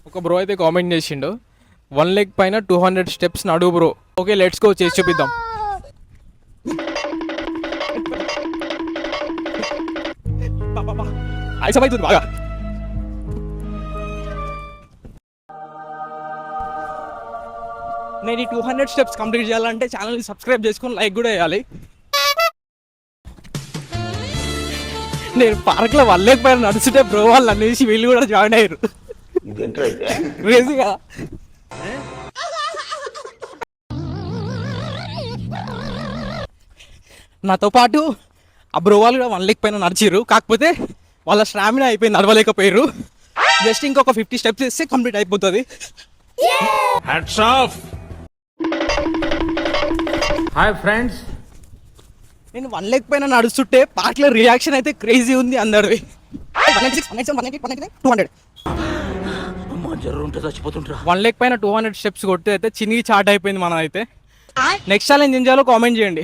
ఒక బ్రో అయితే కామెంట్ చేసిండు 1 లెగ్ పైన 200 స్టెప్స్ నడు బ్రో. ఓకే లెట్స్ గో, చేసి చూపిద్దాం. అయిసమైతుంది బాగా. నేను ఈ 200 స్టెప్స్ కంప్లీట్ చేయాలంటే ఛానల్ని సబ్స్క్రైబ్ చేసుకొని లైక్ కూడా వేయాలి. నేను పార్క్లో 1 లెగ్ పైన నడుస్తుంటే బ్రో వాళ్ళు అనేసి వీళ్ళు కూడా జాయిన్ అయ్యారు. క్రేజీ కదా. నాతో పాటు ఆ బ్రో వాళ్ళు కూడా 1 లెగ్ పైన నడిచిర్రు, కాకపోతే వాళ్ళ స్టామినా అయిపోయింది, నడవలేకపోయారు. జస్ట్ ఇంకొక 50 స్టెప్స్ వేస్తే కంప్లీట్ అయిపోతుంది. Hats off. హాయ్ ఫ్రెండ్స్, నేను 1 లెగ్ పైన నడుస్తుంటే పార్క్లో రియాక్షన్ అయితే క్రేజీ ఉంది అందరివి. 1 లెగ్ పైన 200 స్టెప్స్ కొట్టి అయితే చినిగి చాట్ అయిపోయింది మనం అయితే. నెక్స్ట్ ఛాలెంజ్ ఏం చేయాలో కామెంట్ చేయండి.